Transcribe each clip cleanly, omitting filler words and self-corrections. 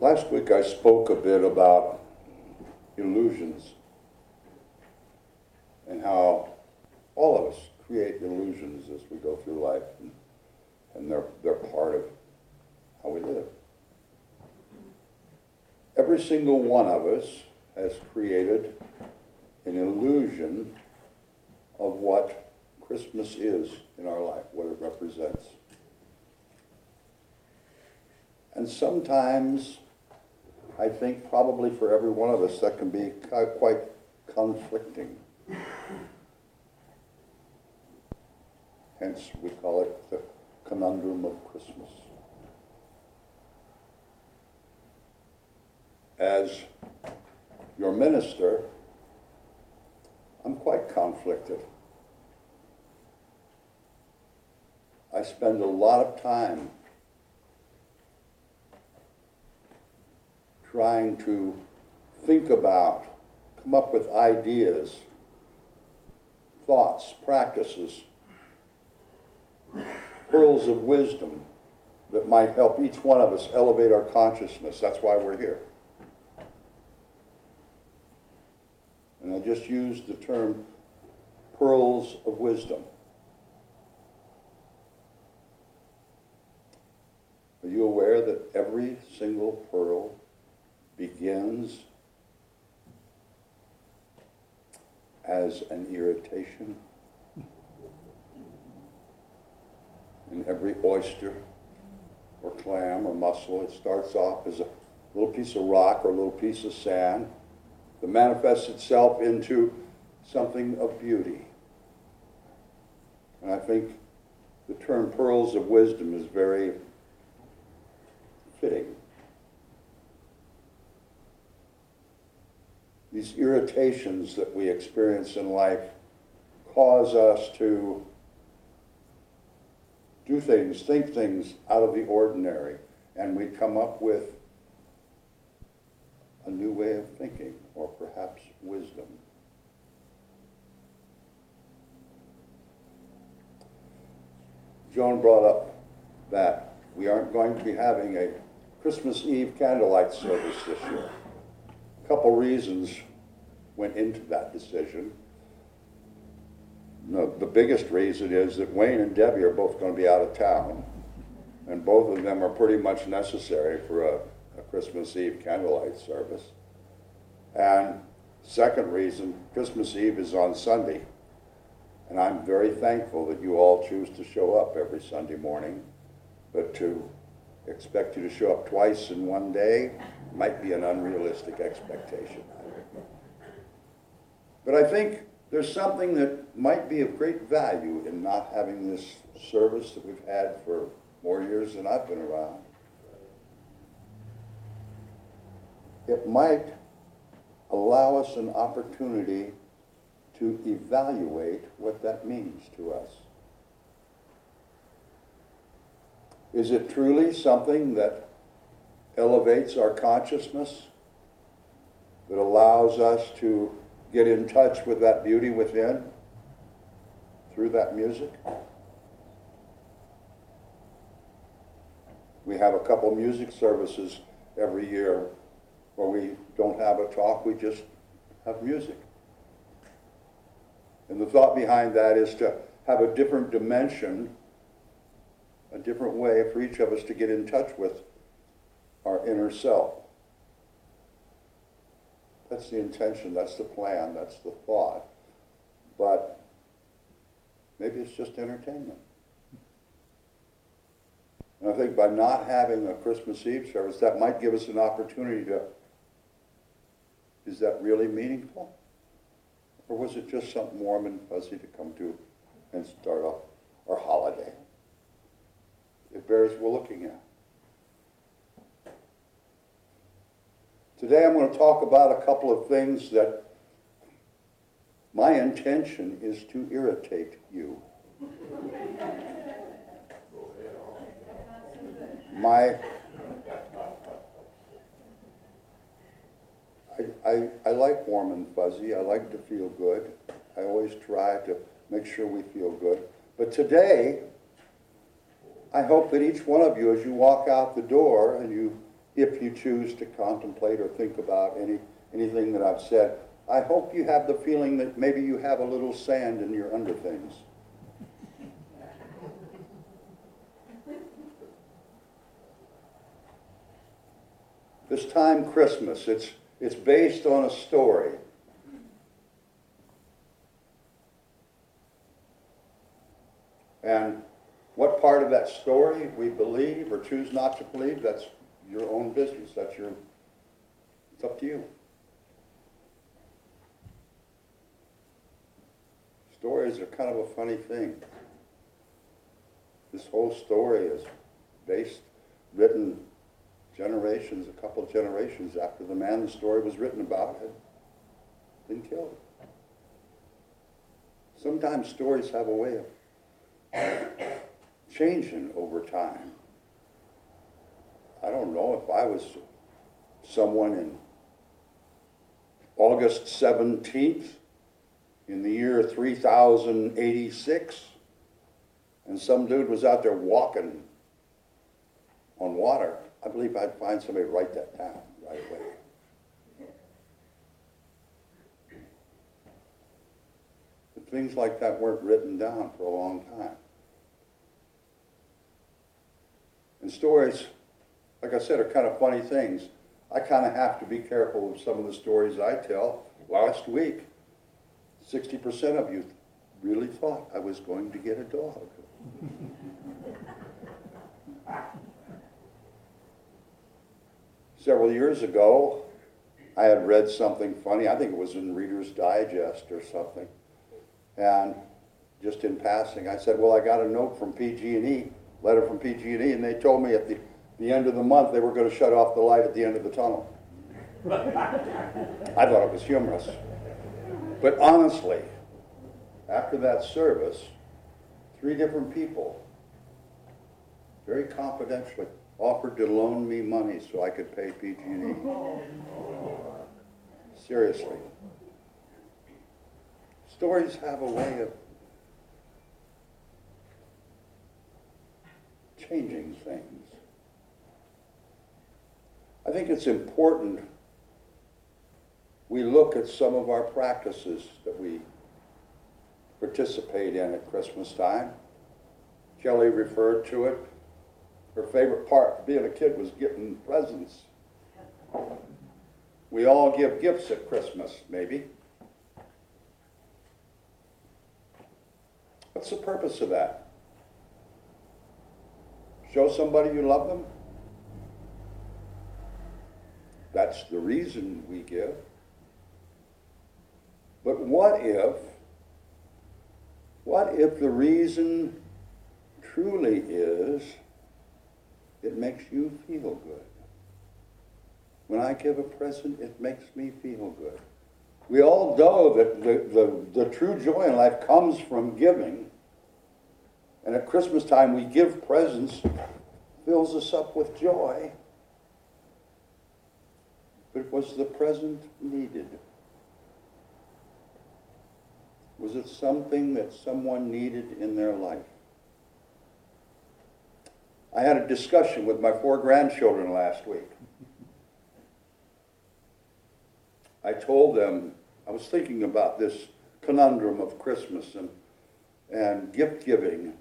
Last week I spoke a bit about illusions and how all of us create illusions as we go through life, and they're part of how we live. Every single one of us has created an illusion of what Christmas is in our life, what it represents. And sometimes, I think probably for every one of us, that can be quite conflicting. Hence, we call it the Conundrum of Christmas. As your minister, I'm quite conflicted. I spend a lot of time trying to think about, come up with ideas, thoughts, practices, pearls of wisdom that might help each one of us elevate our consciousness. That's why we're here. And I just used the term pearls of wisdom. Are you aware that every single pearl begins as an irritation? And every oyster or clam or mussel, it starts off as a little piece of rock or a little piece of sand that manifests itself into something of beauty. And I think the term pearls of wisdom is very fitting. These irritations that we experience in life cause us to do things, think things out of the ordinary, and we come up with a new way of thinking, or perhaps wisdom. Joan brought up that we aren't going to be having a Christmas Eve candlelight service this year. A couple reasons went into that decision. The biggest reason is that Wayne and Debbie are both going to be out of town, and both of them are pretty much necessary for a Christmas Eve candlelight service. And second reason, Christmas Eve is on Sunday, and I'm very thankful that you all choose to show up every Sunday morning, but to expect you to show up twice in one day might be an unrealistic expectation. But I think there's something that might be of great value in not having this service that we've had for more years than I've been around. It might allow us an opportunity to evaluate what that means to us. Is it truly something that elevates our consciousness, that allows us to get in touch with that beauty within through that music? We have a couple music services every year where we don't have a talk, we just have music. And the thought behind that is to have a different dimension, a different way for each of us to get in touch with our inner self. That's the intention, that's the plan, that's the thought. But maybe it's just entertainment. And I think by not having a Christmas Eve service, that might give us an opportunity to, is that really meaningful? Or was it just something warm and fuzzy to come to and start off our holiday? It bears looking at. Today I'm going to talk about a couple of things that my intention is to irritate you. I like warm and fuzzy. I like to feel good. I always try to make sure we feel good. But today, I hope that each one of you, as you walk out the door and you if you choose to contemplate or think about anything that I've said, I hope you have the feeling that maybe you have a little sand in your underthings. This time, Christmas, it's based on a story. And what part of that story we believe or choose not to believe, that's your own business. It's up to you. Stories are kind of a funny thing. This whole story is written a couple of generations after the man the story was written about had been killed. Sometimes stories have a way of changing over time. I don't know if I was someone in August 17th in the year 3086, and some dude was out there walking on water, I believe I'd find somebody to write that down right away. But things like that weren't written down for a long time. And stories, like I said, are kind of funny things. I kind of have to be careful with some of the stories I tell. Last week, 60% of you really thought I was going to get a dog. Several years ago, I had read something funny. I think it was in Reader's Digest or something. And just in passing, I said, well, I got a note from PG&E, letter from PG&E, and they told me at the end of the month they were going to shut off the light at the end of the tunnel. I thought it was humorous. But honestly, after that service, 3 different people, very confidentially, offered to loan me money so I could pay PG&E. Seriously. Stories have a way of changing things. I think it's important we look at some of our practices that we participate in at Christmas time. Kelly referred to it. Her favorite part of being a kid was getting presents. We all give gifts at Christmas, maybe. What's the purpose of that? Show somebody you love them? That's the reason we give. But what if the reason truly is it makes you feel good? When I give a present, it makes me feel good. We all know that the true joy in life comes from giving. And at Christmas time, we give presents, fills us up with joy. But was the present needed? Was it something that someone needed in their life? I had a discussion with my 4 grandchildren last week. I told them, I was thinking about this conundrum of Christmas and gift giving.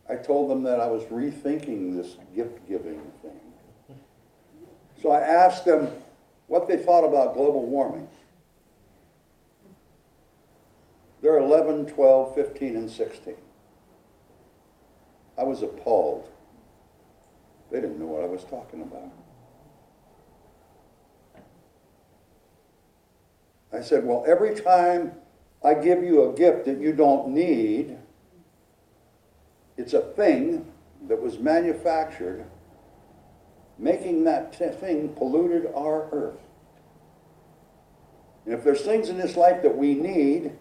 I told them that I was rethinking this gift giving thing. So I asked them what they thought about global warming. They're 11, 12, 15, and 16. I was appalled. They didn't know what I was talking about. I said, well, every time I give you a gift that you don't need, it's a thing that was manufactured, making that thing polluted our earth. And if there's things in this life that we need,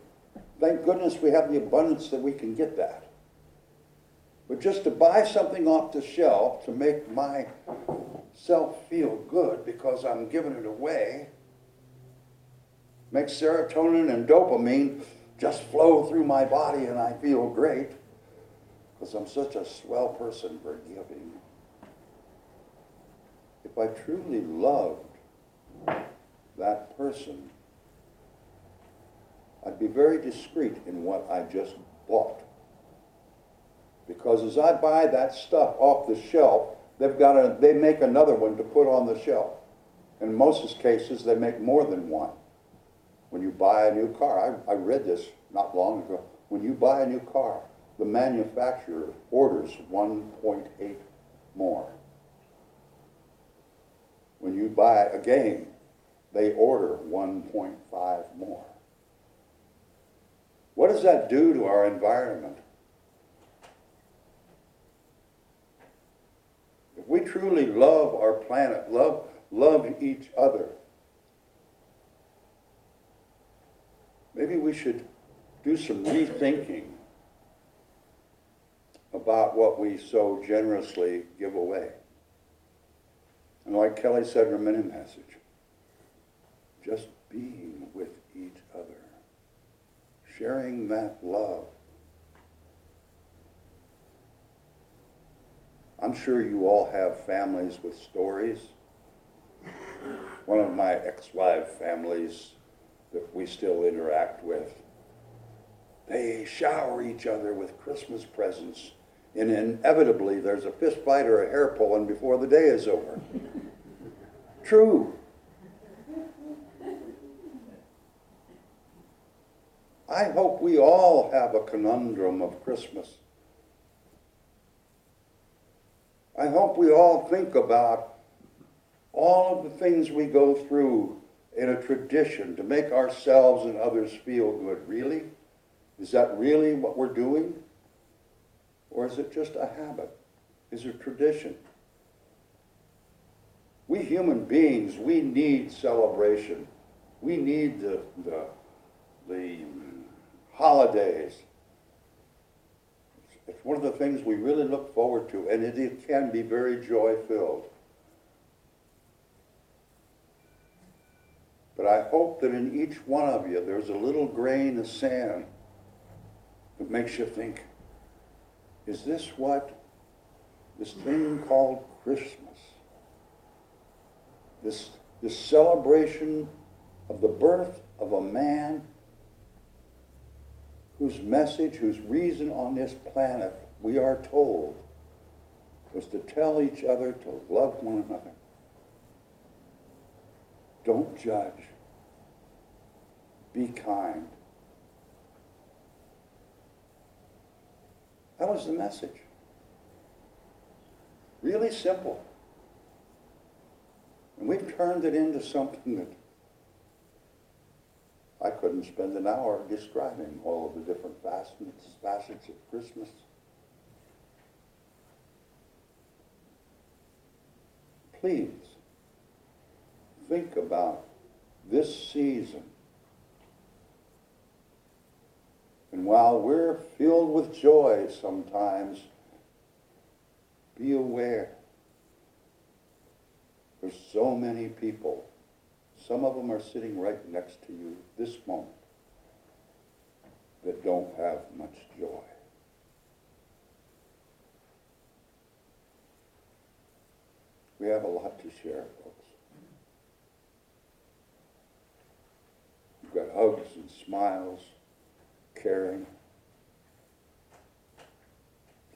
thank goodness we have the abundance that we can get that. But just to buy something off the shelf to make myself feel good because I'm giving it away, makes serotonin and dopamine just flow through my body and I feel great because I'm such a swell person for giving. if I truly loved that person, I'd be very discreet in what I just bought. Because as I buy that stuff off the shelf, they make another one to put on the shelf. In most cases, they make more than one. When you buy a new car, I read this not long ago. When you buy a new car, the manufacturer orders 1.8 more. When you buy a game, they order 1.5 more. What does that do to our environment? If we truly love our planet, love each other, maybe we should do some rethinking about what we so generously give away. And like Kelly said in her mini message, just being with each other, sharing that love. I'm sure you all have families with stories. One of my ex-wife families that we still interact with, they shower each other with Christmas presents, and inevitably there's a fist fight or a hair pulling before the day is over. True. I hope we all have a conundrum of Christmas. I hope we all think about all of the things we go through in a tradition to make ourselves and others feel good. Really? Is that really what we're doing? Or is it just a habit? Is it tradition? We human beings, we need celebration. We need the holidays. It's one of the things we really look forward to, and it can be very joy-filled. But I hope that in each one of you there's a little grain of sand that makes you think, is this what this thing called Christmas, this celebration of the birth of a man whose message, whose reason on this planet, we are told, was to tell each other to love one another. Don't judge. Be kind. That was the message. Really simple. And we've turned it into something that I couldn't spend an hour describing all of the different facets of Christmas. Please think about this season. And while we're filled with joy sometimes, be aware there's so many people. Some of them are sitting right next to you this moment that don't have much joy. We have a lot to share, folks. We've got hugs and smiles, caring.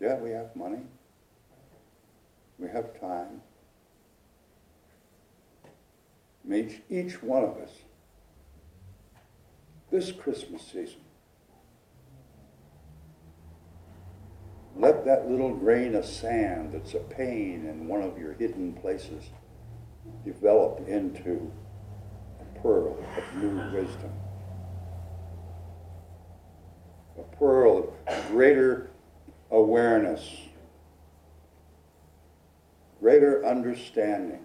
Yeah, we have money. We have time. Each one of us, this Christmas season, let that little grain of sand that's a pain in one of your hidden places develop into a pearl of new wisdom. A pearl of greater awareness, greater understanding.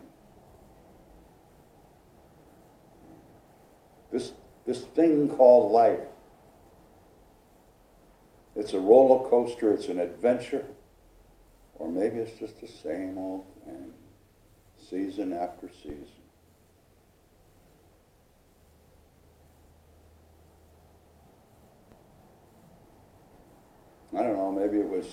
This thing called life, it's a roller coaster, it's an adventure, or maybe it's just the same old thing, season after season. I don't know, maybe it was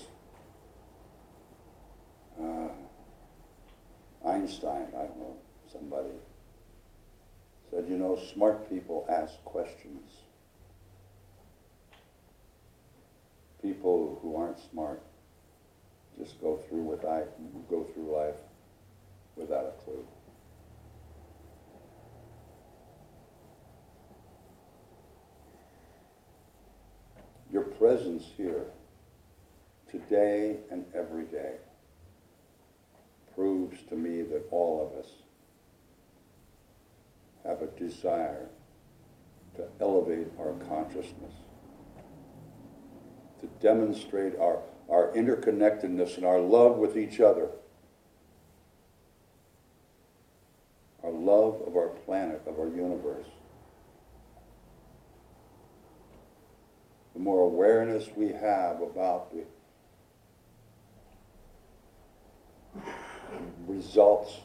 Einstein, I don't know, somebody said, you know, smart people ask questions. People who aren't smart just go through life without a clue. Your presence here, today and every day, proves to me that all of us have a desire to elevate our consciousness, to demonstrate our interconnectedness and our love with each other, our love of our planet, of our universe. The more awareness we have about the results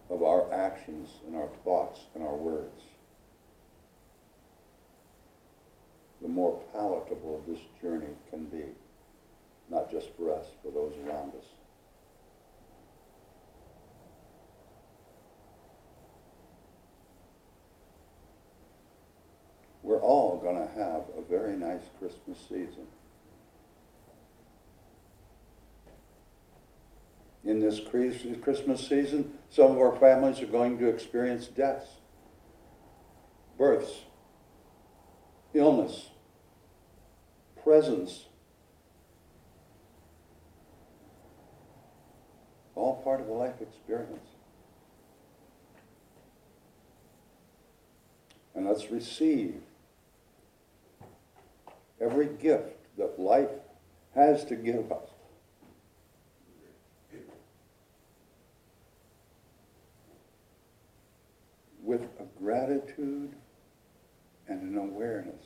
of our actions and our thoughts and our words, the more palatable this journey can be, not just for us, for those around us. We're all going to have a very nice Christmas season. In this Christmas season, some of our families are going to experience deaths, births, illness, presence. All part of the life experience. And let's receive every gift that life has to give us. With a gratitude and an awareness.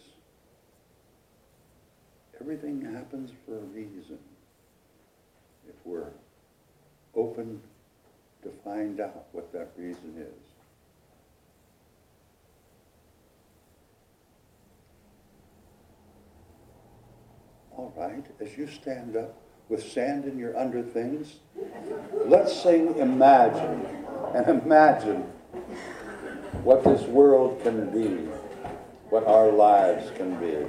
Everything happens for a reason if we're open to find out what that reason is. All right, as you stand up with sand in your underthings, let's sing Imagine, and imagine what this world can be, what our lives can be.